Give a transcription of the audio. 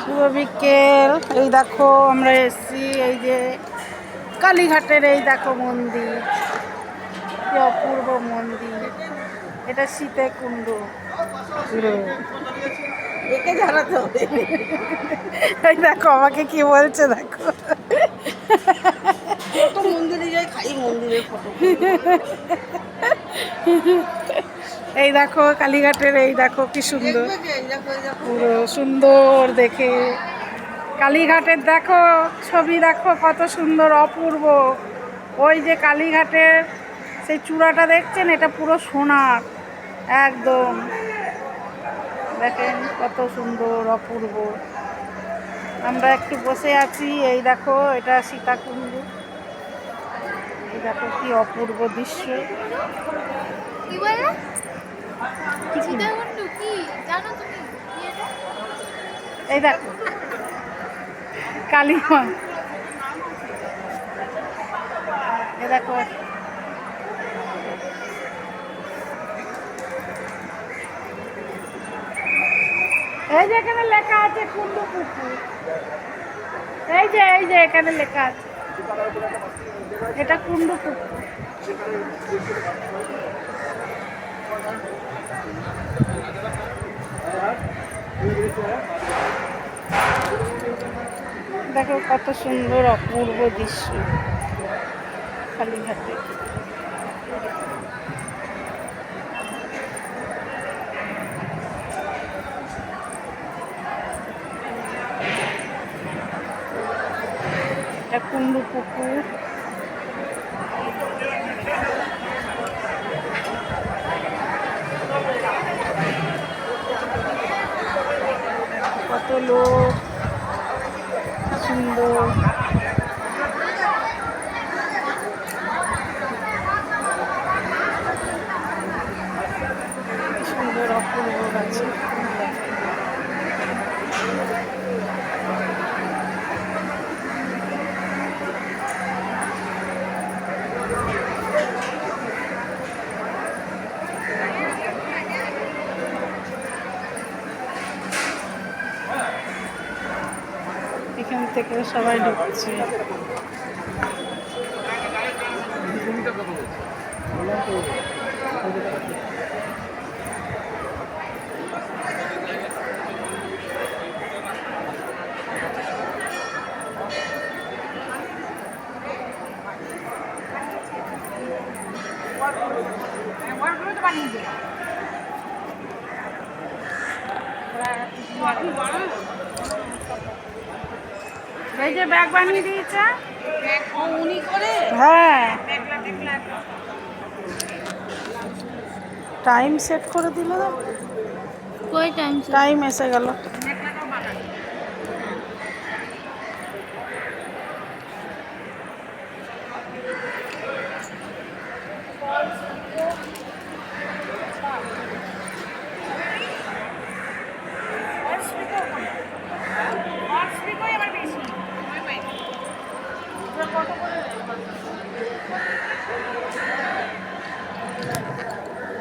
শুভ বিকেল। এই দেখো আমরা এসছি এই যে কালীঘাটের, এই দেখো মন্দির, কি অপূর্ব মন্দির। এটা শীতে কুণ্ড। একে জানাতে হবে। এই দেখো আমাকে কি বলছে, দেখো তো মন্দিরে যাই, খাই মন্দিরের ফটো। এই দেখো কালীঘাটের, এই দেখো কি সুন্দর, দেখবে যে, দেখো, দেখো। পুরো সুন্দর দেখে। কালীঘাটের দেখো ছবি, দেখো কত সুন্দর অপূর্ব। ওই যে কালীঘাটের সেই চূড়াটা দেখছেন, এটা পুরো সোনার একদম। দেখেন কত সুন্দর অপূর্ব। আমরা একটু বসে আছি, এই দেখো এটা সীতাকুণ্ড। এই দেখো কি অপূর্ব দৃশ্য। কি বলে? সীতাকুণ্ড কি জানো তুমি? এই দেখো কালীমা, এই দেখো এই যে এখানে লেখা আছে কুন্ডু পুকুর। এই যে এখানে লেখা আছে, এটা কুন্ডু পুকুর। দেখো কত সুন্দর অপূর্ব দৃশ্য কালীঘাটে। এটা কুন্ডু পুকুর। কত লোক, সুন্দর। সুন্দর অপূর্ব আছে। এখান থেকে সবাই ঢুকছে। এই যে ব্যাগ বানিয়ে দিয়েছে। উনি করে হ্যাঁ, টাইম সেট করে দিল। কই টাইম? টাইম এসে গেল।